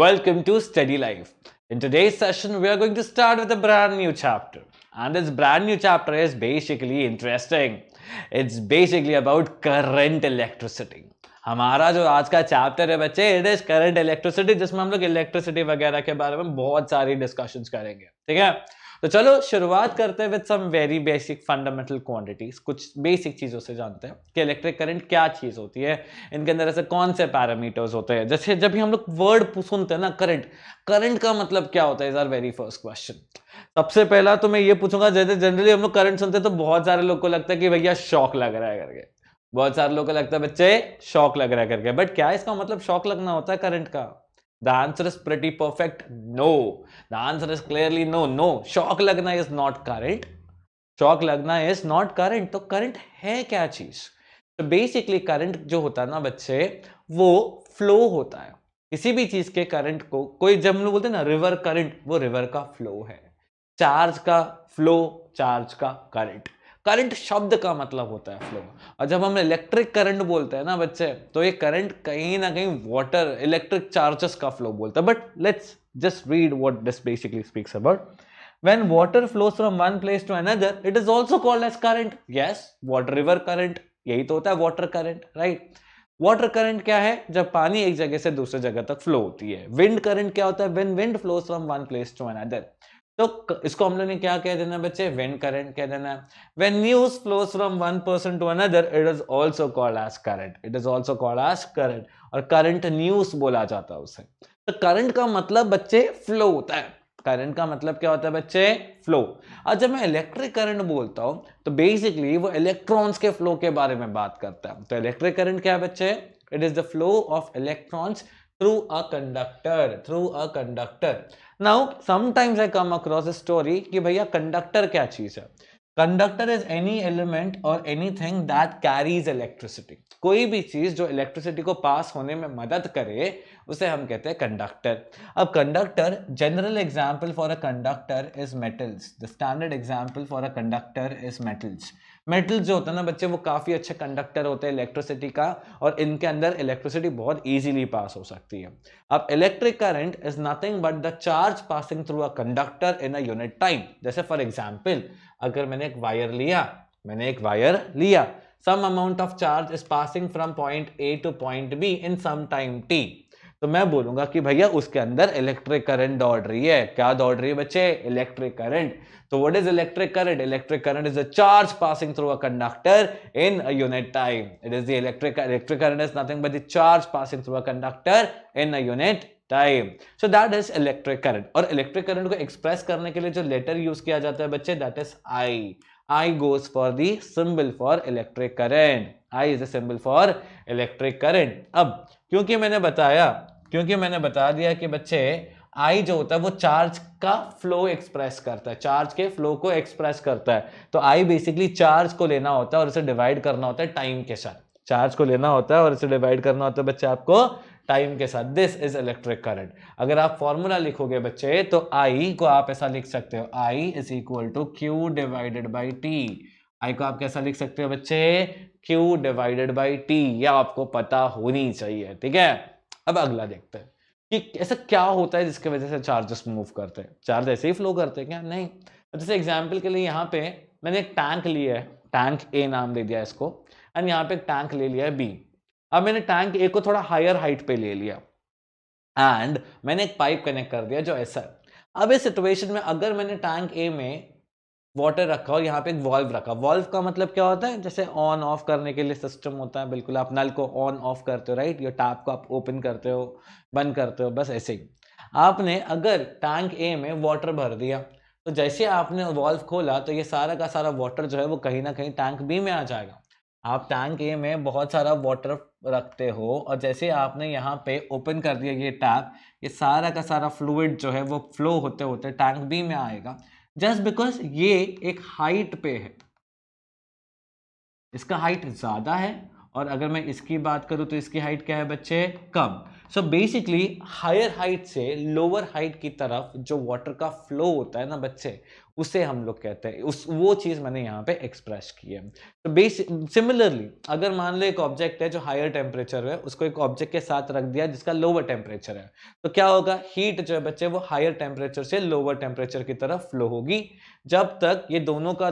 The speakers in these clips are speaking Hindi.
Welcome to Steady Life. In today's session, we are going to start with a brand new chapter. And this brand new chapter is basically interesting. It's basically about current electricity. हमारा जो आज का चैप्टर है बच्चे, इट इज करंट इलेक्ट्रिसिटी, जिसमें हम लोग इलेक्ट्रिसिटी वगैरह के बारे में बहुत सारी डिस्कशंस करेंगे. ठीक है, तो चलो शुरुआत करते हैं with some very basic fundamental quantities. कुछ बेसिक चीजों से जानते हैं कि इलेक्ट्रिक करंट क्या चीज होती है, इनके अंदर ऐसे कौन से पैरामीटर्स होते हैं. जैसे जब भी हम लोग वर्ड सुनते हैं ना करंट, करंट का मतलब क्या होता है, is our very first question. सबसे पहला तो मैं ये पूछूंगा, जैसे जनरली हम लोग करंट सुनते हैं तो बहुत सारे लोग को लगता है कि भैया शॉक लग रहा है करके. बहुत सारे लोग को लगता है बच्चे शॉक लग रहा है करके. बट क्या इसका मतलब शॉक लगना होता है करंट का? The answer is pretty perfect. No. The answer is clearly no. No. Shock लगना is not current. Shock लगना is not current. तो current है क्या चीज? तो बेसिकली करंट जो होता है ना बच्चे, वो फ्लो होता है. किसी भी चीज के करंट को, कोई जब हम लोग बोलते हैं ना रिवर करंट, वो रिवर का फ्लो है. चार्ज का फ्लो, चार्ज का करंट. करंट शब्द का मतलब होता है फ्लो. और जब हम इलेक्ट्रिक करंट बोलते हैं ना बच्चे, तो ये करंट कहीं ना कहीं वाटर इलेक्ट्रिक चार्जेस का फ्लो बोलता है. But let's just read what this basically speaks about. When water flows from one place to another, it is also called as current. Yes, water river current, यही तो होता है water current, right. Water current क्या है? जब पानी एक जगह से दूसरे जगह तक फ्लो होती है. विंड करंट क्या होता है? When wind flows from one place to another. तो इसको हम लोग ने क्या कह देना बच्चे? विंड करंट कह देना. When news flows from one person to another, it is also called as current. It is also called as current. और करंट न्यूज बोला जाता है उसे. तो करंट का मतलब बच्चे फ्लो होता है. करंट का मतलब क्या होता है बच्चे? फ्लो. और जब मैं इलेक्ट्रिक करंट बोलता हूं तो बेसिकली वो इलेक्ट्रॉन्स के फ्लो के बारे में बात करता है. तो इलेक्ट्रिक करंट क्या है बच्चे? It is the flow of electrons through a conductor. Now sometimes I come across a story कि भैया कंडक्टर क्या चीज है? कंडक्टर इज एनी एलिमेंट और एनीथिंग दैट कैरीज इलेक्ट्रिसिटी. कोई भी चीज जो इलेक्ट्रिसिटी को पास होने में मदद करे, उसे हम कहते हैं कंडक्टर. अब conductor, general example for a conductor is metals. The standard example for a conductor is metals. Metals जो होता है ना बच्चे, वो काफी अच्छे कंडक्टर होते हैं इलेक्ट्रिसिटी का, और इनके अंदर इलेक्ट्रिसिटी बहुत इजीली पास हो सकती है. अब electric current is nothing but the charge passing through a conductor in a unit time. जैसे फॉर एग्जांपल, अगर मैंने एक वायर लिया, some amount of charge is passing from point A to point B in some time t. तो मैं बोलूंगा कि भैया उसके अंदर इलेक्ट्रिक करंट दौड़ रही है. क्या दौड़ रही है बच्चे? Electric current. तो what is electric current? Electric current is a charge passing through a conductor in a unit time. It is the electric current is nothing but the charge passing through a conductor in a unit time. So that is electric current. और इलेक्ट्रिक करंट को एक्सप्रेस करने के लिए जो लेटर यूज किया जाता है बच्चे, that is I. I goes for the symbol for electric current. I is the symbol for electric current. अब क्योंकि मैंने बता दिया कि बच्चे I जो होता है वो चार्ज का फ्लो एक्सप्रेस करता है, चार्ज के फ्लो को एक्सप्रेस करता है. तो I बेसिकली चार्ज को लेना होता है और इसे डिवाइड करना होता है टाइम के साथ. चार्ज को लेना होता है और इसे डिवाइड करना होता है बच्चे आपको टाइम के साथ. This is electric current. अगर आप फॉर्मूला लिखोगे बच्चे तो I को आप ऐसा लिख सकते हो, I is equal to Q divided by T. I को आप कैसा लिख सकते हो बच्चे? Q divided by T. यह आपको पता होनी चाहिए. ठीक है, अब अगला देखते हैं कि ऐसा क्या होता है जिसकी वजह से चार्जेस मूव करते हैं. चार्ज ऐसे ही फ्लो करते हैं क्या? नहीं. जैसे एग्जाम्पल के लिए यहाँ पे मैंने एक टैंक लिया है, टैंक A नाम दे दिया इसको, एंड यहाँ पे एक टैंक ले लिया है B. अब मैंने टैंक ए को थोड़ा हायर हाइट पे ले लिया एंड मैंने एक पाइप कनेक्ट कर दिया जो ऐसा है. अब इस सिचुएशन में अगर मैंने टैंक ए में वाटर रखा और यहाँ पे एक वॉल्व रखा. वॉल्व का मतलब क्या होता है? जैसे ऑन ऑफ करने के लिए सिस्टम होता है. बिल्कुल, आप नल को ऑन ऑफ करते हो, राइट. ये टैप को आप ओपन करते हो, बंद करते हो, बस ऐसे ही. आपने अगर टैंक ए में वाटर भर दिया, तो जैसे आपने वॉल्व खोला तो ये सारा का सारा वाटर जो है वो कहीं ना कहीं टैंक बी में आ जाएगा. आप टैंक ए में बहुत सारा वाटर रखते हो और जैसे आपने यहाँ पे ओपन कर दिया ये टैप, ये सारा का सारा फ्लूइड जो है वो फ्लो होते होते टैंक बी में आएगा. जस्ट बिकॉज ये एक हाइट पे है, इसका हाइट ज्यादा है, और अगर मैं इसकी बात करूं तो इसकी हाइट क्या है बच्चे? कम. सो बेसिकली हायर हाइट से लोअर हाइट की तरफ जो वाटर का फ्लो होता है ना बच्चे, उसे हम लोग कहते हैं, उस वो चीज मैंने यहाँ पे एक्सप्रेस की है। तो बेसिक सिमिलरली अगर मान लो एक ऑब्जेक्ट है जो हायर टेम्परेचर है, उसको एक ऑब्जेक्ट के साथ रख दिया जिसका लोअर टेम्परेचर है, तो क्या होगा, हीट जो है बच्चे वो हायर टेम्परेचर से लोअर टेम्परेचर की तरफ फ्लो होगी, जब तक ये दोनों का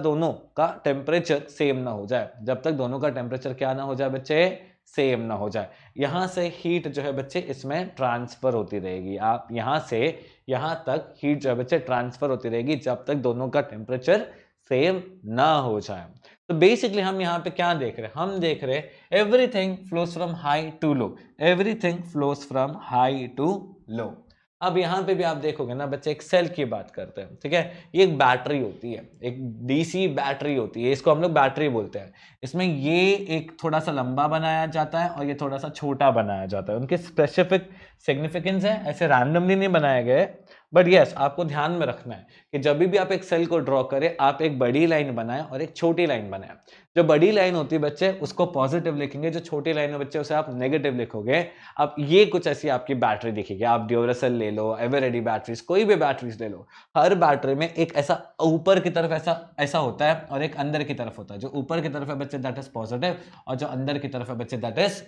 टेम्परेचर सेम ना हो जाए, जब तक दोनों का टेम्परेचर क्या ना हो जाए बच्चे, सेम ना हो जाए। यहां से हीट जो है बच्चे इसमें ट्रांसफर होती रहेगी, आप यहां से यहां तक हीट जो है बच्चे ट्रांसफर होती रहेगी जब तक दोनों का टेम्परेचर सेम ना हो जाए। तो बेसिकली हम यहाँ पे क्या देख रहे हैं, हम देख रहे हैं everything flows from high to low, everything flows from high to low. अब यहाँ पे भी आप देखोगे ना बच्चे, एक सेल की बात करते हैं, ठीक है, ये एक बैटरी होती है, एक डीसी बैटरी होती है, इसको हम लोग बैटरी बोलते हैं। इसमें ये एक थोड़ा सा लंबा बनाया जाता है और ये थोड़ा सा छोटा बनाया जाता है, उनके स्पेसिफिक सिग्निफिकेंस है, ऐसे रैंडमली नहीं बनाए गए। बट यस, आपको ध्यान में रखना है कि जब भी आप एक सेल को ड्रॉ करें, आप एक बड़ी लाइन बनाएं और एक छोटी लाइन बनाएं। जो बड़ी लाइन होती है बच्चे उसको पॉजिटिव लिखेंगे, जो छोटी लाइन है बच्चे उसे आप नेगेटिव लिखोगे। अब ये कुछ ऐसी आपकी बैटरी दिखेगी, आप ड्यूरासेल ले लो, एवररेडी बैटरीज, कोई भी बैटरीज ले लो, हर बैटरी में एक ऐसा ऊपर की तरफ ऐसा होता है और एक अंदर की तरफ होता है। जो ऊपर की तरफ है बच्चे दैट इज पॉजिटिव, और जो अंदर की तरफ है बच्चे दैट इज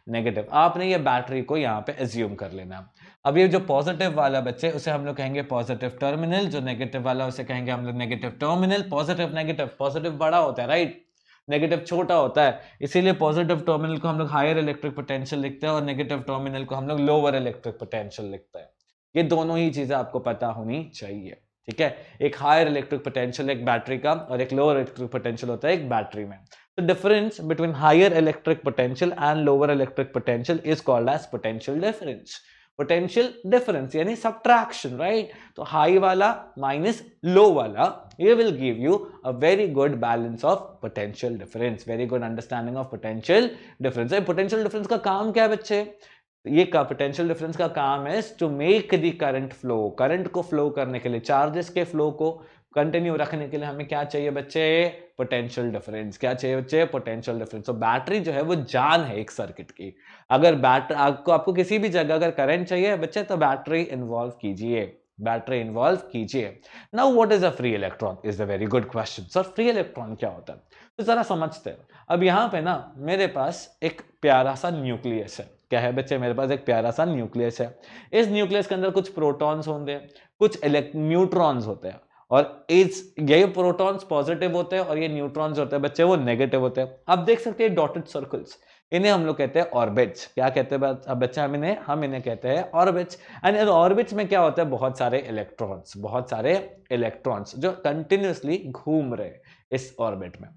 नेगेटिव। आपने ये बैटरी को यहाँ पे एज्यूम कर लेना। अब ये जो पॉजिटिव वाला बच्चे उसे हम लोग कहेंगे पॉजिटिव टर्मिनल, जो नेगेटिव वाला उसे कहेंगे हम लोग negative terminal. Positive negative, positive बड़ा होता है राइट, नेगेटिव छोटा होता है, इसीलिए पॉजिटिव टर्मिनल को हम लोग हायर इलेक्ट्रिक पोटेंशियल लिखते हैं और नेगेटिव टर्मिनल को हम लोग लोअर इलेक्ट्रिक पोटेंशियल लिखते हैं। ये दोनों ही चीजें आपको पता होनी चाहिए, ठीक है। एक हायर इलेक्ट्रिक पोटेंशियल एक बैटरी का और एक लोअर इलेक्ट्रिक पोटेंशियल होता है एक बैटरी में। The difference between higher electric potential and lower electric potential is called as potential difference. Potential difference यानी subtraction, right? तो high वाला minus low वाला, ये will give you a very good balance of potential difference, very good understanding of potential difference. Potential difference का काम क्या है बच्चे? ये का पोटेंशियल डिफरेंस का काम है to make the current flow, current को फ्लो करने के लिए, चार्जेस के फ्लो को कंटिन्यू रखने के लिए हमें क्या चाहिए बच्चे, पोटेंशियल डिफरेंस। क्या चाहिए बच्चे, पोटेंशियल डिफरेंस। तो बैटरी जो है वो जान है एक सर्किट की। अगर बैटरी आपको किसी भी जगह अगर करंट चाहिए बच्चे तो बैटरी इन्वॉल्व कीजिए, बैटरी इन्वॉल्व कीजिए। Now what is a free electron is a very good question. Sir free electron क्या होता है, तो जरा समझते हैं। अब यहाँ पे ना मेरे पास एक प्यारा सा न्यूक्लियस है। क्या है बच्चे, मेरे पास एक प्यारा सा न्यूक्लियस है। इस न्यूक्लियस के अंदर कुछ प्रोटॉन्स होंगे, कुछ न्यूट्रॉन्स होते हैं, और ये प्रोटॉन्स पॉजिटिव होते हैं और ये न्यूट्रॉन्स होते हैं बच्चे वो नेगेटिव होते हैं। अब देख सकते हैं डॉटेड सर्कल्स, इन्हें हम लोग कहते हैं ऑर्बिट्स। क्या कहते हैं बच्चे, हम इन्हें कहते हैं ऑर्बिट्स। एंड ऑर्बिट्स में क्या होता है, बहुत सारे इलेक्ट्रॉन्स जो कंटिन्यूसली घूम रहे इस ऑर्बिट में,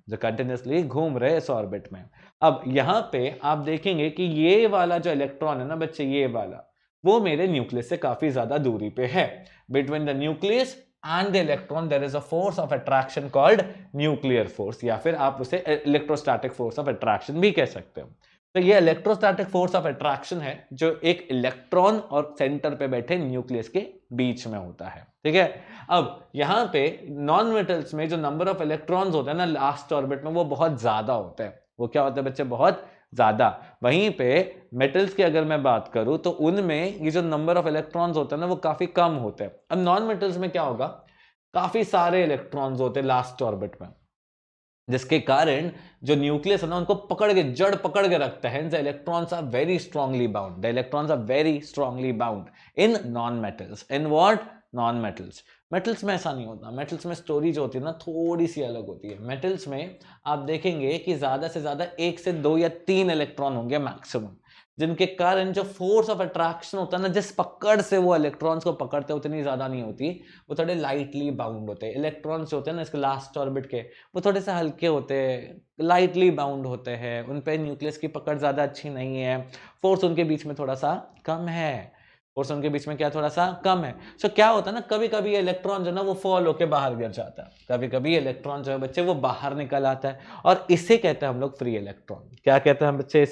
इस ऑर्बिट में। अब यहाँ पे आप देखेंगे कि ये वाला जो इलेक्ट्रॉन है ना बच्चे, ये वाला वो मेरे न्यूक्लियस से काफी ज्यादा दूरी पे है। Between the nucleus and the electron there is a force of attraction called nuclear force, या फिर आप उसे electrostatic force of attraction भी कह सकते हो। तो ये इलेक्ट्रोस्टैटिक फोर्स ऑफ अट्रैक्शन है जो एक इलेक्ट्रॉन और सेंटर पे बैठे न्यूक्लियस के बीच में होता है, ठीक है। अब यहाँ पे नॉन मेटल्स में जो नंबर ऑफ इलेक्ट्रॉन्स होते हैं ना लास्ट ऑर्बिट में, वो बहुत ज्यादा होते हैं। वो क्या होता है बच्चे, बहुत ज्यादा। वहीं पे मेटल्स की अगर मैं बात करूं तो उनमें ये जो नंबर ऑफ इलेक्ट्रॉन्स होते हैं ना वो काफी कम होते हैं। अब नॉन मेटल्स में क्या होगा, काफी सारे इलेक्ट्रॉन्स होते हैं लास्ट ऑर्बिट में, जिसके कारण जो न्यूक्लियस है ना उनको जड़ पकड़ के रखता है। The electrons are very strongly bound in non metals. In what, non metals. Metals में ऐसा नहीं होता। मेटल्स में स्टोरी जो होती है ना थोड़ी सी अलग होती है। मेटल्स में आप देखेंगे कि ज्यादा से ज्यादा 1 से 2 या 3 इलेक्ट्रॉन होंगे मैक्सिमम, जिनके कारण जो फोर्स ऑफ अट्रैक्शन होता है ना, जिस पकड़ से वो इलेक्ट्रॉन्स को पकड़ते हैं उतनी ज्यादा नहीं होती। वो थोड़े लाइटली बाउंड होते हैं। इलेक्ट्रॉन्स होते हैं ना इसके लास्ट ऑर्बिट के, वो थोड़े से हल्के होते हैं, लाइटली बाउंड होते हैं, उन पे न्यूक्लियस की पकड़ ज्यादा अच्छी नहीं है, फोर्स उनके बीच में थोड़ा सा कम है। फोर्स उनके बीच में क्या थोड़ा सा कम है। सो क्या होता है ना, कभी कभी इलेक्ट्रॉन जो है ना वो फॉल होकर बाहर गिर जाता है, कभी कभी इलेक्ट्रॉन जो है बच्चे वो बाहर निकल आता है, और इसे कहते हैं हम लोग फ्री इलेक्ट्रॉन। क्या कहते हैं हम बच्चे,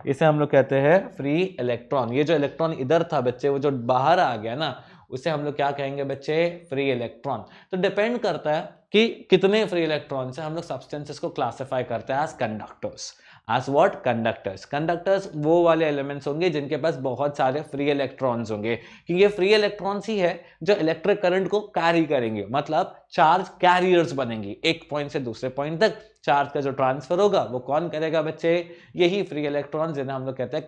इसे हम लोग कहते हैं फ्री इलेक्ट्रॉन। ये जो इलेक्ट्रॉन इधर था बच्चे, वो जो बाहर आ गया ना, उसे हम लोग क्या कहेंगे बच्चे, फ्री इलेक्ट्रॉन। तो डिपेंड करता है कि कितने फ्री इलेक्ट्रॉन से हम लोग सब्सटेंसेस को क्लासिफाई करते हैं as conductors. As what, conductors. Conductors वो वाले एलिमेंट्स होंगे जिनके पास बहुत सारे फ्री इलेक्ट्रॉन्स होंगे, कि ये फ्री इलेक्ट्रॉन्स ही है जो इलेक्ट्रिक करंट को कैरी करेंगे, मतलब चार्ज कैरियर्स बनेंगे, एक पॉइंट से दूसरे पॉइंट तक चार्ज का जो ट्रांसफर होगा वो कौन करेगा बच्चे, यही फ्री इलेक्ट्रॉन, जिन्हें हम लोग कहते हैं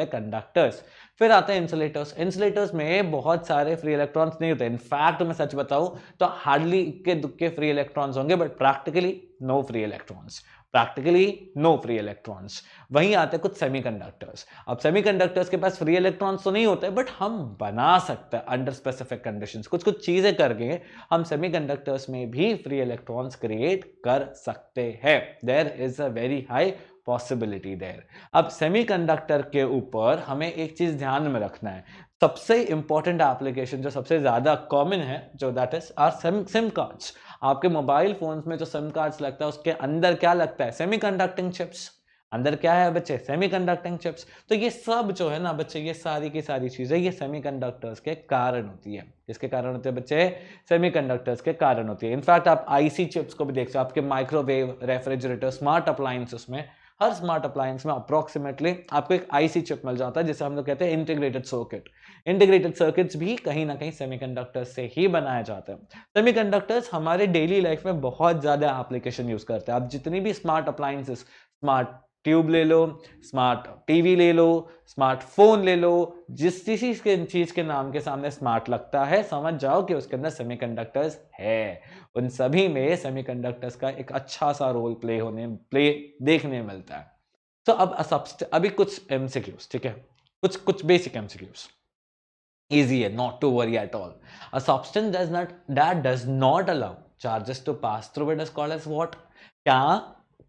कंडक्टर्स। फिर आते हैं इंसुलेटर्स। इंसुलेटर्स में बहुत सारे फ्री इलेक्ट्रॉन्स नहीं होते, इनफैक्ट मैं सच बताऊं तो हार्डली इक्के दुक्के फ्री इलेक्ट्रॉन्स होंगे, but practically no free electrons. वहीं आते हैं कुछ सेमीकंडक्टर्स। अब सेमीकंडक्टर्स के पास फ्री इलेक्ट्रॉन्स तो नहीं होते, बट हम बना सकते हैं अंडर स्पेसिफिक कंडीशंस, कुछ चीजें करके हम सेमीकंडक्टर्स में भी फ्री इलेक्ट्रॉन्स क्रिएट कर सकते हैं। There is a very high possibility there. अब सेमीकंडक्टर के ऊपर हमें एक चीज ध्यान में रखना है, सबसे इंपॉर्टेंट एप्लीकेशन जो सबसे ज्यादा कॉमन है, जो that is are sim cards. आपके मोबाइल फोन्स में जो सिम कार्ड्स लगता है उसके अंदर क्या लगता है, सेमीकंडक्टिंग चिप्स। अंदर क्या है बच्चे, सेमीकंडक्टिंग चिप्स। तो ये सब जो है ना बच्चे, ये सारी की सारी चीजें ये सेमीकंडक्टर्स के कारण होती है। किसके कारण होते हैं बच्चे, सेमीकंडक्टर्स के कारण होती है। इनफैक्ट आप आईसी चिप्स को भी देख सकते हो, आपके माइक्रोवेव, रेफ्रिजरेटर, स्मार्ट अप्लायंसेस में, हर स्मार्ट अप्लायंस में अप्रोक्सीमेटली आपको एक आईसी चिप मिल जाता है, जिसे हम लोग कहते हैं इंटीग्रेटेड सर्किट। इंटीग्रेटेड सर्किट्स भी कहीं ना कहीं सेमीकंडक्टर्स से ही बनाए जाते हैं। सेमीकंडक्टर्स हमारे डेली लाइफ में बहुत ज्यादा एप्लीकेशन यूज करते हैं। आप जितनी भी स्मार्ट अप्लायंसेस, स्मार्ट ट्यूब ले लो, स्मार्ट टीवी ले लो, स्मार्टफोन ले लो, जिस चीज के नाम के सामने स्मार्ट लगता है, समझ जाओ कि उसके अंदर सेमीकंडक्टर्स है। उन सभी में सेमीकंडक्टर्स का एक अच्छा सा रोल प्ले देखने मिलता है। तो अब अभी कुछ एमसीक्यूज, ठीक है, कुछ बेसिक एमसीक्यूज, easy है, not to worry at all. A substance that does not allow charges to pass through it is called as what? क्या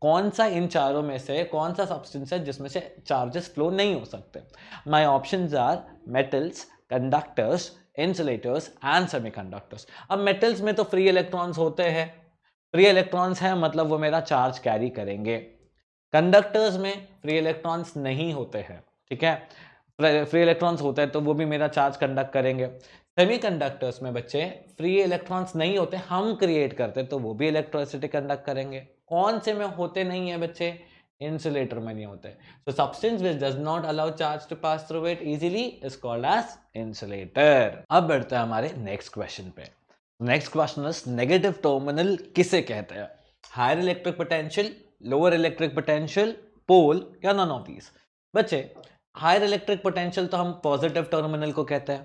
कौन सा इन चारों में से कौन सा सब्सटेंस है जिसमें से चार्जेस फ्लो नहीं हो सकते? My options are metals, conductors, insulators and semiconductors. अब मेटल्स में तो फ्री इलेक्ट्रॉन्स होते हैं, फ्री इलेक्ट्रॉन्स हैं मतलब वो मेरा चार्ज कैरी करेंगे। कंडक्टर्स में फ्री इलेक्ट्रॉन्स नहीं होते हैं, ठीक है, फ्री इलेक्ट्रॉन्स होते हैं तो वो भी मेरा चार्ज कंडक्ट करेंगे। सेमीकंडक्टर्स में बच्चे फ्री इलेक्ट्रॉन्स नहीं होते, हम क्रिएट करते तो वो भी इलेक्ट्रिसिटी कंडक्ट करेंगे। कौन से में होते नहीं है बच्चे, इंसुलेटर में नहीं होते। So substance which does not allow charge to pass through it easily is called as insulator. अब बढ़ते हैं हमारे नेक्स्ट क्वेश्चन पे। Next question is negative terminal किसे कहते हैं? Higher electric potential, lower electric potential, pole या नन ऑफ दीज? बच्चे हायर इलेक्ट्रिक पोटेंशियल तो हम पॉजिटिव टर्मिनल को कहते हैं।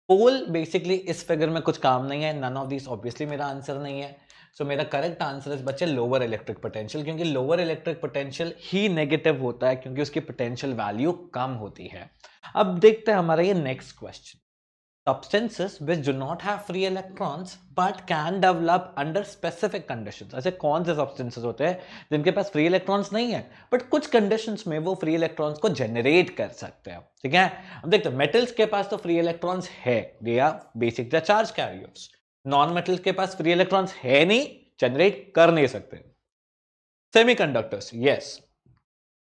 पोल बेसिकली इस फिगर में कुछ काम नहीं है, नन ऑफ दिस ऑब्वियसली मेरा आंसर नहीं है। सो मेरा करेक्ट आंसर इज बच्चे लोअर इलेक्ट्रिक पोटेंशियल, क्योंकि लोअर इलेक्ट्रिक पोटेंशियल ही नेगेटिव होता है क्योंकि उसकी पोटेंशियल वैल्यू कम होती है। अब देखते हैं हमारा ये next question. Substances which do not have free electrons but can develop under specific conditions। ऐसे कौन से substances होते हैं जिनके पास free electrons नहीं है but कुछ conditions में वो free electrons को generate कर सकते हैं, ठीक है? अब देखते हैं, metals के पास तो free electrons है, they are basically charge carriers। non metals के पास free electrons है नहीं, generate कर नहीं सकते। Semiconductors, yes,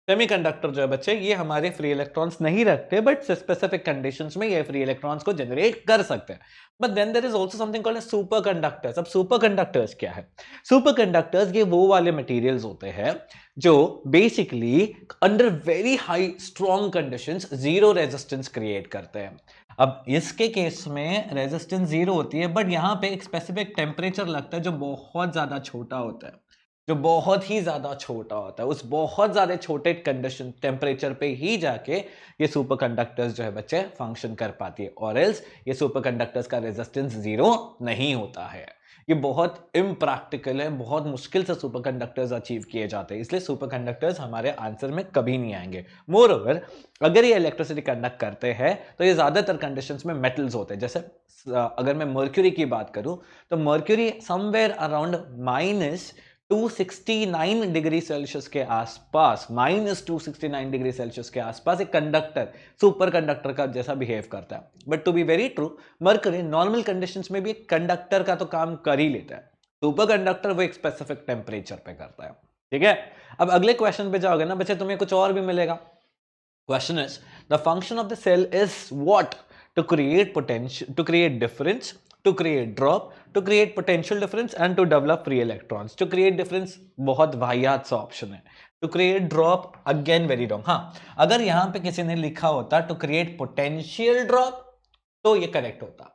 सेमीकंडक्टर जो है बच्चे ये हमारे फ्री इलेक्ट्रॉन्स नहीं रखते, बट स्पेसिफिक कंडीशंस में ये फ्री इलेक्ट्रॉन्स को जनरेट कर सकते हैं। But then there is also something called superconductors. अब सुपर कंडक्टर्स क्या है? सुपर कंडक्टर्स ये वो वाले मटेरियल्स होते हैं जो basically under very high strong conditions zero resistance create करते हैं। अब इसके केस में रेजिस्टेंस जीरो होती है, बट यहाँ पे एक स्पेसिफिक टेम्परेचर लगता है जो बहुत ज्यादा छोटा होता है, जो बहुत ही ज्यादा छोटा होता है। उस बहुत ज्यादा छोटे कंडीशन टेम्परेचर पे ही जाके ये सुपर कंडक्टर्स जो है बच्चे फंक्शन कर पाती है, और एल्स ये सुपर कंडक्टर्स का रेजिस्टेंस जीरो नहीं होता है। ये बहुत इम्प्रैक्टिकल है, बहुत मुश्किल से सुपर कंडक्टर्स अचीव किए जाते हैं, इसलिए सुपर कंडक्टर्स हमारे आंसर में कभी नहीं आएंगे। मोर ओवर अगर ये इलेक्ट्रिसिटी कंडक्ट करते हैं तो ये ज्यादातर कंडीशंस में मेटल्स होते हैं। जैसे अगर मैं मर्क्यूरी की बात करूं तो mercury somewhere around -269 degree Celsius के आसपास, -269 डिग्री सेल्सियस के आसपास एक कंडक्टर, सुपर कंडक्टर का जैसा बिहेव करता है। But to be very true, mercury normal conditions में भी एक कंडक्टर का तो काम कर ही लेता है, सुपर कंडक्टर वो एक स्पेसिफिक टेम्परेचर पे करता है, ठीक है? अब अगले क्वेश्चन पे जाओगे ना बच्चे, तुम्हें कुछ और भी मिलेगा। Question is the function of the cell is what? To create potential, to create difference, to create drop, to create potential difference and to develop free electrons। to create difference बहुत वाहियात सा ऑप्शन है, to create drop, again very wrong. हाँ, अगर यहां पे किसी ने लिखा होता टू क्रिएट पोटेंशियल ड्रॉप तो ये करेक्ट होता,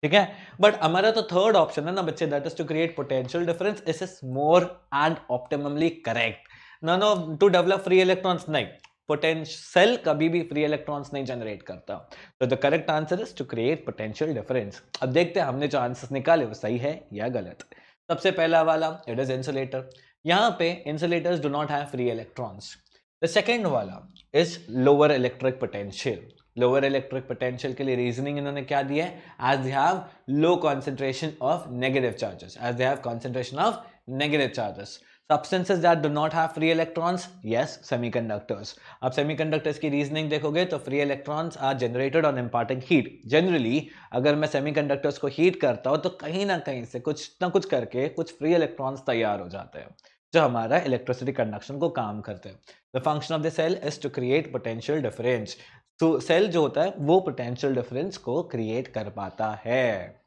ठीक है। बट हमारा तो थर्ड ऑप्शन है ना बच्चे, that is to create potential difference, this is more and optimally correct. None of to develop free electrons, नहीं, पोटेंशियल कभी भी फ्री इलेक्ट्रॉन्स नहीं जनरेट करता। तो the correct answer is to create potential difference. अब देखते हैं हमने जो आंसर्स निकाले वो सही है या गलत। सबसे पहला वाला, इट इज इंसुलेटर। यहां पे insulators do not have free electrons. The second वाला is lower electric potential. Lower electric potential के लिए रीजनिंग इन्होंने क्या दिया है, as they have low concentration of negative charges, as they have concentration of negative charges. Substances that do not have free electrons, yes, semiconductors. अब semiconductors की reasoning देखोगे तो free electrons are generated on imparting heat. Generally, अगर मैं semiconductors को heat करता हूँ तो कहीं ना कहीं से कुछ ना कुछ करके कुछ free electrons तैयार हो जाते हैं जो हमारा electricity conduction को काम करते हैं. The function of the cell is to create potential difference. तो cell जो होता है वो potential difference को create कर पाता है.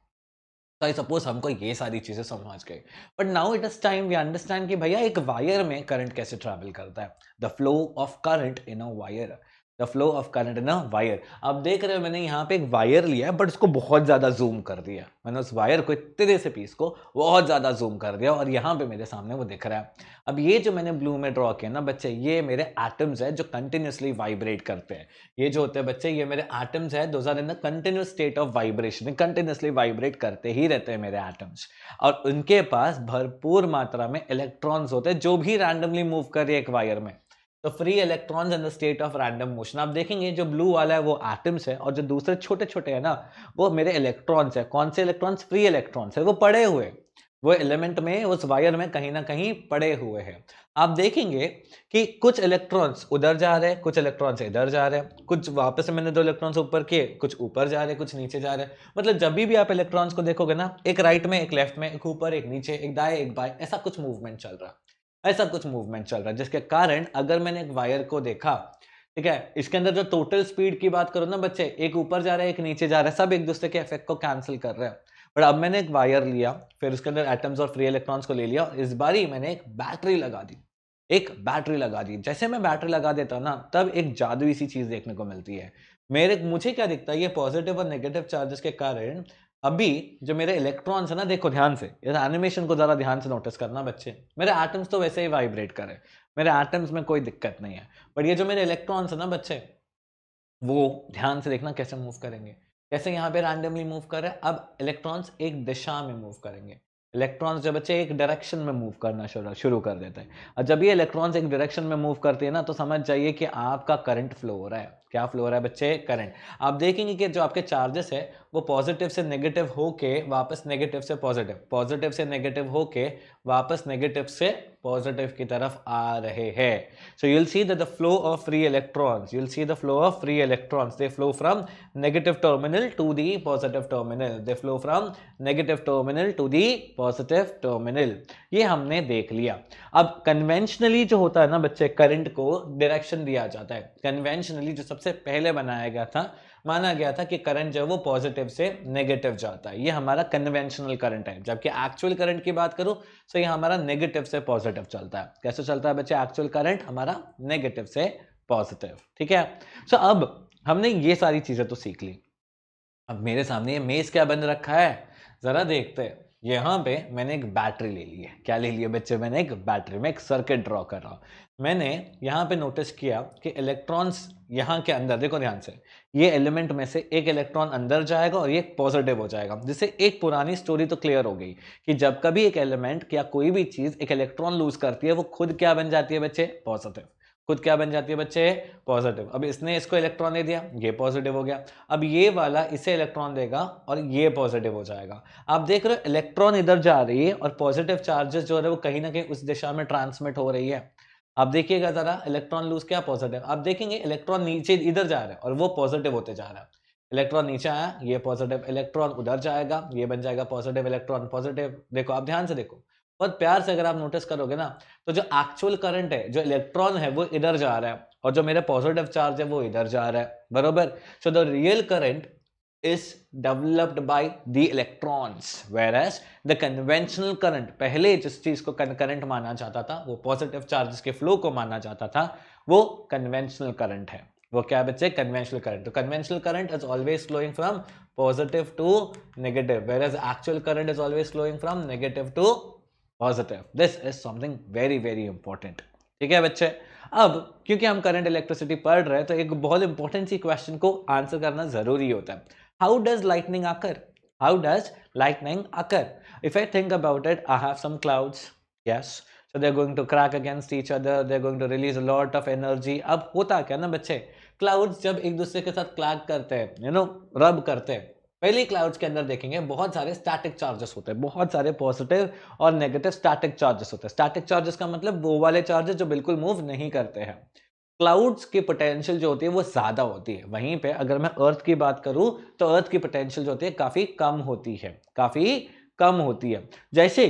तो आई सपोज हमको ये सारी चीजें समझ गए, but now it is time we understand कि भैया एक वायर में करंट कैसे ट्रैवल करता है, the flow of current in a wire, the flow of current in a wire. अब देख रहे हो मैंने यहाँ पे एक वायर लिया है बट उसको बहुत ज्यादा जूम कर दिया, मैंने उस वायर को इतने से पीस को बहुत ज्यादा जूम कर दिया और यहाँ पे मेरे सामने वो दिख रहा है। अब ये जो मैंने ब्लू में ड्रॉ किया ना बच्चे, ये मेरे एटम्स है जो कंटिन्यूसली वाइब्रेट करते हैं। ये जो होते हैं बच्चे, ये मेरे एटम्स है, those are in the continuous state of vibration, continuously vibrate करते ही रहते हैं मेरे एटम्स, और उनके पास भरपूर मात्रा में इलेक्ट्रॉन्स होते हैं जो भी रैंडमली मूव कर रहे हैं एक वायर में। तो free electrons in the state of random motion. आप देखेंगे जो ब्लू वाला है वो एटम्स है और जो दूसरे छोटे छोटे है ना वो मेरे इलेक्ट्रॉन्स है। कौन से इलेक्ट्रॉन्स? फ्री इलेक्ट्रॉन्स है, वो पड़े हुए, वो एलिमेंट में उस वायर में कहीं ना कहीं पड़े हुए हैं। आप देखेंगे कि कुछ इलेक्ट्रॉन्स उधर जा रहे हैं, कुछ इलेक्ट्रॉन्स इधर जा रहे हैं, कुछ वापस से मैंने दो इलेक्ट्रॉन्स ऊपर किए, कुछ ऊपर जा रहे हैं, कुछ नीचे जा रहे हैं। मतलब जब भी आप इलेक्ट्रॉन्स को देखोगे ना, एक राइट में, एक लेफ्ट में, एक ऊपर, एक नीचे, एक दाएं, एक बाएं, ऐसा कुछ मूवमेंट चल रहा है, ऐसा कुछ मूवमेंट चल रहा है, जिसके कारण अगर मैंने एक वायर को देखा, ठीक है, इसके अंदर जो टोटल स्पीड की बात करो ना बच्चे, एक ऊपर जा रहा है, एक नीचे जा रहा है, सब एक दूसरे के इफेक्ट को कैंसिल कर रहे हैं। बट अब मैंने एक वायर लिया, फिर उसके अंदर एटम्स और फ्री इलेक्ट्रॉन्स को ले लिया, और इस बार ही मैंने एक बैटरी लगा दी, एक बैटरी लगा दी। जैसे मैं बैटरी लगा देता हूं ना, तब एक जादुई सी चीज देखने को मिलती है। मुझे क्या दिखता है, ये पॉजिटिव और नेगेटिव चार्जेस के कारण अभी जो मेरे इलेक्ट्रॉन्स है ना, देखो ध्यान से, इस एनिमेशन को जरा ध्यान से नोटिस करना बच्चे, मेरे एटम्स तो वैसे ही वाइब्रेट कर रहे हैं, मेरे एटम्स में कोई दिक्कत नहीं है, बट ये जो मेरे इलेक्ट्रॉन्स है ना बच्चे, वो ध्यान से देखना कैसे मूव करेंगे। कैसे यहाँ पे रैंडमली मूव कर रहे हैं, अब इलेक्ट्रॉन्स एक दिशा में मूव करेंगे। इलेक्ट्रॉन्स जब बच्चे एक डायरेक्शन में मूव करना शुरू कर देते हैं, और जब ये इलेक्ट्रॉन्स एक डायरेक्शन में मूव करते हैं ना, तो समझ जाइए कि आपका करंट फ्लो हो रहा है। क्या फ्लो हो रहा है बच्चे? करंट। आप देखेंगे कि जो आपके चार्जेस है वो पॉजिटिव से नेगेटिव होके वापस नेगेटिव से पॉजिटिव, पॉजिटिव से नेगेटिव होके वापस नेगेटिव से पॉजिटिव की तरफ आ रहे हैं। So you'll see that the flow of free electrons, you'll see the flow of free electrons, they flow from negative terminal to the positive terminal, they flow from negative terminal to the positive terminal। ये हमने देख लिया। अब कन्वेंशनली जो होता है ना बच्चे, करंट को डायरेक्शन दिया जाता है। कन्वेंशनली जो सबसे पहले बनाया गया था, माना गया था कि करंट जो है वो पॉजिटिव से नेगेटिव जाता है, ये हमारा कन्वेंशनल करंट है। जबकि एक्चुअल करंट की बात करूं तो ये हमारा नेगेटिव से पॉजिटिव चलता है। कैसे चलता है बच्चे एक्चुअल करंट? हमारा नेगेटिव से पॉजिटिव, ठीक है। सो अब हमने ये सारी चीजें तो सीख ली। अब मेरे सामने ये मेज क्या बन रखा है, जरा देखते हैं। यहाँ पे मैंने एक बैटरी ले ली है। क्या ले लिया बच्चे? मैंने एक बैटरी में एक सर्किट ड्रॉ कर रहा हूँ। मैंने यहाँ पे नोटिस किया कि इलेक्ट्रॉन्स यहाँ के अंदर, देखो ध्यान से, ये एलिमेंट में से एक इलेक्ट्रॉन अंदर जाएगा और ये पॉजिटिव हो जाएगा, जिससे एक पुरानी स्टोरी तो क्लियर हो गई कि जब कभी एक एलिमेंट या कोई भी चीज एक इलेक्ट्रॉन लूज करती है, वो खुद क्या बन जाती है बच्चे? पॉजिटिव। खुद क्या बन जाती है बच्चे? पॉजिटिव। अब इसने इसको इलेक्ट्रॉन दे दिया, ये पॉजिटिव हो गया। अब ये वाला इसे इलेक्ट्रॉन देगा और ये पॉजिटिव हो जाएगा। आप देख रहे हो इलेक्ट्रॉन इधर जा रही है और पॉजिटिव चार्जेस जो है वो कहीं ना कहीं उस दिशा में ट्रांसमिट हो रही है। आप देखिएगा जरा, इलेक्ट्रॉन लूज क्या? पॉजिटिव। आप देखेंगे इलेक्ट्रॉन नीचे इधर जा रहा है और वो पॉजिटिव होते जा रहा है। इलेक्ट्रॉन नीचे आया, ये पॉजिटिव, इलेक्ट्रॉन उधर जाएगा, ये बन जाएगा पॉजिटिव, इलेक्ट्रॉन पॉजिटिव। देखो आप ध्यान से देखो, बहुत प्यार से अगर आप नोटिस करोगे ना, तो जो एक्चुअल करंट है, जो इलेक्ट्रॉन है वो इधर जा रहा है और जो मेरा पॉजिटिव चार्ज है वो इधर जा रहा है, बरोबर। So the real current is developed by the electrons, whereas the conventional current, पहले जिस चीज को करंट माना जाता था, वो पॉजिटिव चार्जेस के फ्लो को माना जाता था, वो कन्वेंशनल करंट है। वो क्या बच्चे? Conventional current. तो conventional current is always flowing from positive to negative, whereas actual current is always flowing from negative to positive. This is something very very important. ठीक है बच्चे? अब क्योंकि हम करंट इलेक्ट्रिसिटी पढ़ रहे हैं, तो एक बहुत इंपॉर्टेंट सी क्वेश्चन को आंसर करना जरूरी होता है। How does lightning occur? How does lightning occur? If I think about it, I have some clouds, yes, so they're going to crack against each other, they're going to release a lot of energy. अब होता क्या ना बच्चे, क्लाउड्स जब एक दूसरे के साथ क्लैक करते हैं, रब करते हैं, पहले क्लाउड्स के अंदर देखेंगे बहुत सारे स्टैटिक चार्जेस होते हैं, बहुत सारे पॉजिटिव और नेगेटिव स्टैटिक चार्जेस होते हैं। स्टैटिक चार्जेस का मतलब वो वाले चार्जेस जो बिल्कुल मूव नहीं करते हैं। क्लाउड्स की पोटेंशियल जो होती है वो ज्यादा होती है। वहीं पे अगर मैं अर्थ की बात करूं तो अर्थ की पोटेंशियल जो होती है काफी कम होती है, काफी कम होती है। जैसे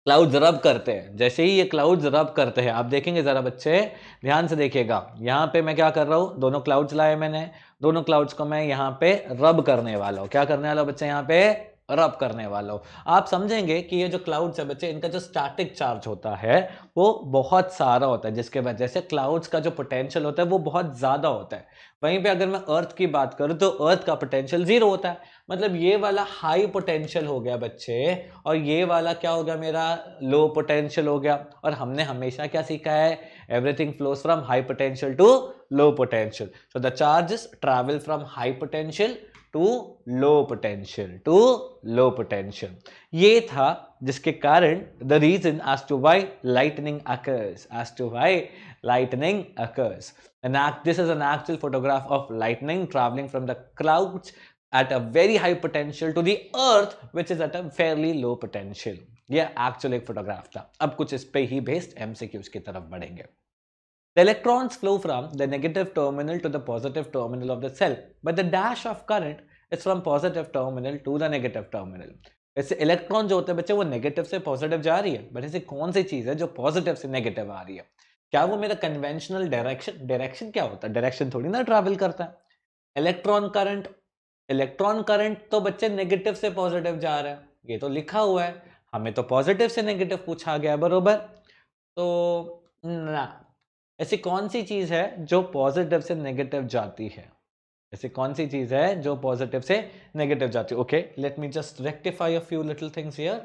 क्लाउड्स रब करते हैं, जैसे ही ये क्लाउड्स रब करते हैं, आप देखेंगे जरा बच्चे ध्यान से देखिएगा, यहाँ पे मैं क्या कर रहा हूँ, दोनों क्लाउड्स लाए मैंने, दोनों क्लाउड्स को मैं यहाँ पे रब करने वाला हूँ। क्या करने वाला हूँ बच्चे? यहाँ पे रब करने वाला हूँ। आप समझेंगे कि ये जो क्लाउड्स है बच्चे, इनका जो स्टैटिक चार्ज होता है वो बहुत सारा होता है, जिसके वजह से क्लाउड्स का जो पोटेंशियल होता है वो बहुत ज्यादा होता है। वहीं पे अगर मैं अर्थ की बात करूं तो अर्थ का पोटेंशियल 0 होता है। मतलब ये वाला हाई पोटेंशियल हो गया बच्चे, और ये वाला क्या हो गया? मेरा लो पोटेंशियल हो गया। और हमने हमेशा क्या सीखा है? Everything flows from high potential to low potential. So the charges travel from high potential to low potential, to low potential. ये था जिसके कारण the reason as to why lightning occurs, as to why lightning occurs. This is an actual photograph of lightning traveling from the clouds at a very high potential to the earth which is at a fairly low potential. यह एक्चुअल एक फोटोग्राफ था। अब कुछ इस पे ही बेस्ड एमसीक्यूज की तरफ बढ़ेंगे। The electrons flow from the negative terminal to the positive terminal of the cell, but the dash of current is from positive terminal to the negative terminal. ऐसे इलेक्ट्रॉन जो होते हैं बच्चे वो नेगेटिव से पॉजिटिव जा रही है, बट ऐसी कौन सी चीज है जो पॉजिटिव से नेगेटिव आ रही है? क्या वो मेरा कन्वेंशनल डायरेक्शन? डायरेक्शन क्या होता है? डायरेक्शन थोड़ी ना ट्रैवल करता है। इलेक्ट्रॉन करंट, इलेक्ट्रॉन करंट तो बच्चे नेगेटिव से पॉजिटिव जा रहा है, ये तो लिखा हुआ है। हमें तो पॉजिटिव से नेगेटिव पूछा गया, बरोबर? तो ना, ऐसी कौन सी चीज है जो पॉजिटिव से नेगेटिव जाती है? ऐसी कौन सी चीज है जो पॉजिटिव से नेगेटिव जाती है? Okay, let me just rectify a few little things here.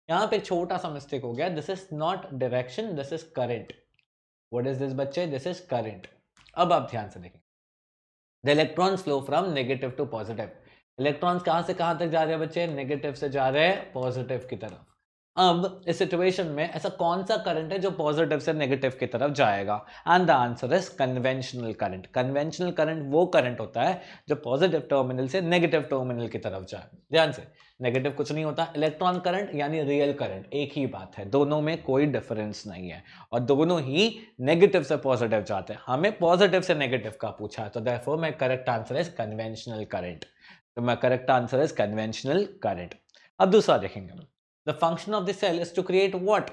यहाँ पे एक छोटा सा मिस्टेक हो गया। This is not direction, this is current. What is this बच्चे? This is current. अब आप ध्यान से देखें, the electrons flow from negative to positive. Electrons कहां से कहां तक जा रहे हैं बच्चे? नेगेटिव से जा रहे हैं पॉजिटिव की तरफ। अब इस सिचुएशन में ऐसा कौन सा करंट है जो पॉजिटिव से नेगेटिव की तरफ जाएगा? And the answer is conventional current. Conventional current वो करंट होता है जो पॉजिटिव टर्मिनल से नेगेटिव टर्मिनल की तरफ जाए। ध्यान से, नेगेटिव कुछ नहीं होता। इलेक्ट्रॉन करंट यानी रियल करंट, एक ही बात है, दोनों में कोई डिफरेंस नहीं है, और दोनों ही नेगेटिव से पॉजिटिव जाते हैं। हमें पॉजिटिव से नेगेटिव का पूछा है, तो therefore my correct answer is conventional current. तो my correct answer is conventional current. अब दूसरा देखेंगे, the function of the cell is to create what?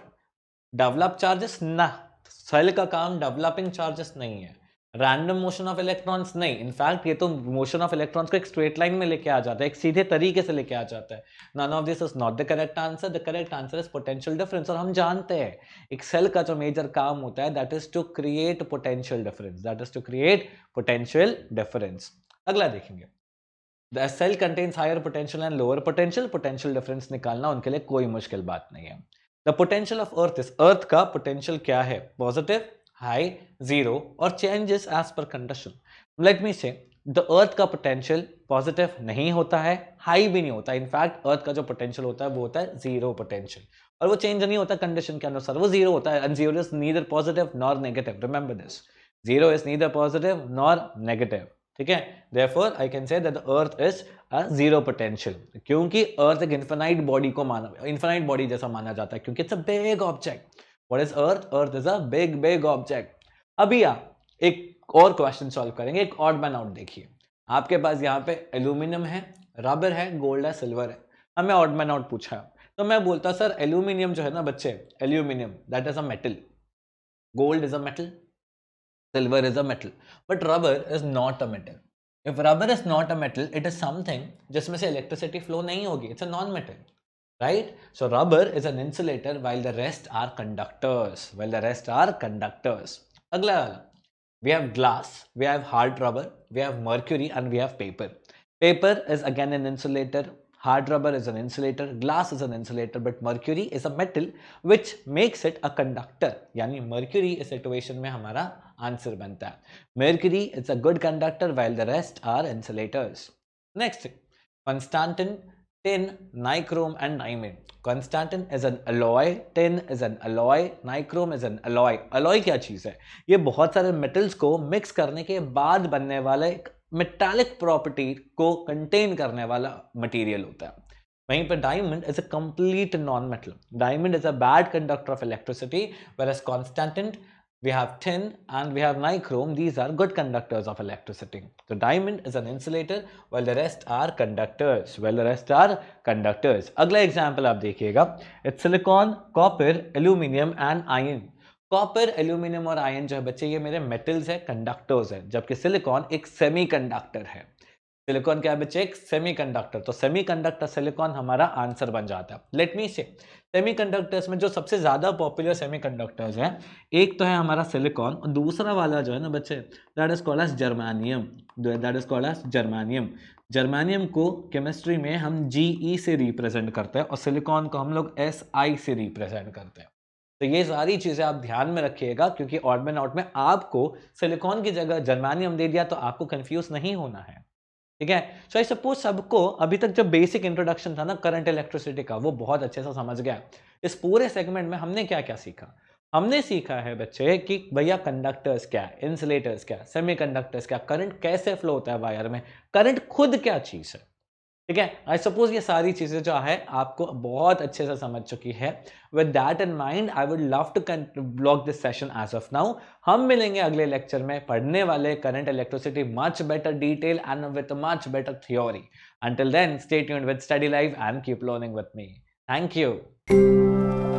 Develop charges? ना, सेल का काम डेवलपिंग चार्जेस नहीं है, रैंडम मोशन ऑफ इलेक्ट्रॉन्स नहीं। इनफैक्ट ये तो मोशन ऑफ इलेक्ट्रॉन्स को एक स्ट्रेट लाइन में लेके आ जाता है, एक सीधे तरीके से लेके आ जाता है। None of this is not the correct answer. The correct answer is potential difference. और हम जानते हैं एक सेल का जो मेजर काम होता है that is to create potential difference, that is to create potential difference. अगला देखेंगे, The cell contains higher potential and lower potential. Potential difference निकालना उनके लिए कोई मुश्किल बात नहीं है। The potential of Earth is, Earth का potential क्या है? Positive, high, zero और changes as per condition. Let me say, the Earth का potential positive नहीं होता है, high भी नहीं होता। In fact, Earth का जो potential होता है वो होता है zero potential, और वो change नहीं होता condition के अनुसार, वो zero होता है। And zero is neither positive nor negative. Remember this. Zero is neither positive nor negative. ठीक है, therefore I can say that the earth is a zero potential, क्योंकि earth एक infinite body को माना, infinite body जैसा माना जाता है, क्योंकि it's a big object. What is earth? Earth is a big object. अभी आप एक और क्वेश्चन सॉल्व करेंगे, एक ऑड मैन आउट। देखिए, आपके पास यहाँ पे एल्यूमिनियम है, रबर है, गोल्ड है, सिल्वर है। हमें ऑड मैन आउट पूछा है, तो मैं बोलता सर एल्यूमिनियम जो है ना बच्चे, aluminium that is a metal, gold is a metal, silver is a metal, but rubber is not a metal. If rubber is not a metal, it is something जिसमें से इलेक्ट्रिसिटी फ्लो नहीं होगी, it's a non metal, right? So rubber is an insulator while the rest are conductors, while the rest are conductors. अगला वाला, we have glass, we have hard rubber, we have mercury, and we have paper. Paper is again an insulator, hard rubber is an insulator, glass is an insulator, but mercury is a metal which makes it a conductor. यानी mercury इस equation में हमारा आंसर बनता है. Mercury is a good conductor while the rest are insulators. Next, Constantan, tin, nichrome and niamine. Constantan is an alloy, tin is an alloy, nichrome is an alloy. Alloy क्या चीज है? ये बहुत सारे मेटल्स को मिक्स करने के बाद बनने वाला एक मेटालिक प्रॉपर्टी को कंटेन करने वाला मटेरियल होता है. वहीं पर diamond is a complete non metal. Diamond is a bad conductor of electricity, whereas Constantan, we have tin and we have nichrome, these are good conductors of electricity. So diamond is an insulator while the rest are conductors, अगला एग्जाम्पल आप देखिएगा, it's silicon, copper, aluminium and iron. Copper, aluminium और आयन जो है बच्चे ये मेरे मेटल्स है, कंडक्टर्स है, जबकि सिलिकॉन एक सेमीकंडक्टर है. सिलिकॉन क्या है बच्चे? एक सेमीकंडक्टर. तो सेमीकंडक्टर सिलिकॉन हमारा आंसर बन जाता है. लेट मी से सेमीकंडक्टर्स में जो सबसे ज्यादा पॉपुलर सेमीकंडक्टर्स हैं, एक तो है हमारा सिलिकॉन और दूसरा वाला जो है ना बच्चे, that is called as germanium. Germanium को केमिस्ट्री में हम Ge से रिप्रेजेंट करते हैं और सिलिकॉन को हम लोग Si से रिप्रेजेंट करते हैं. तो ये सारी चीजें आप ध्यान में रखिएगा, क्योंकि ऑड में आउट में आपको सिलिकॉन की जगह जर्मानियम दे दिया तो आपको कंफ्यूज नहीं होना है. ठीक है? सो आई सपोज सबको अभी तक जो बेसिक इंट्रोडक्शन था ना करंट इलेक्ट्रिसिटी का, वो बहुत अच्छे से समझ गया. इस पूरे सेगमेंट में हमने क्या क्या सीखा? हमने सीखा है बच्चे कि भैया कंडक्टर्स क्या है, इंसुलेटर्स क्या है, सेमीकंडक्टर्स क्या, करंट कैसे फ्लो होता है वायर में, करंट खुद क्या चीज है. ठीक है? आई सपोज ये सारी चीजें जो है आपको बहुत अच्छे से समझ चुकी है. With that in mind I would love to block this session as of now. हम मिलेंगे अगले लेक्चर में, पढ़ने वाले current electricity much better detail and with much better theory. Until then stay tuned with study live and keep learning with me. Thank you.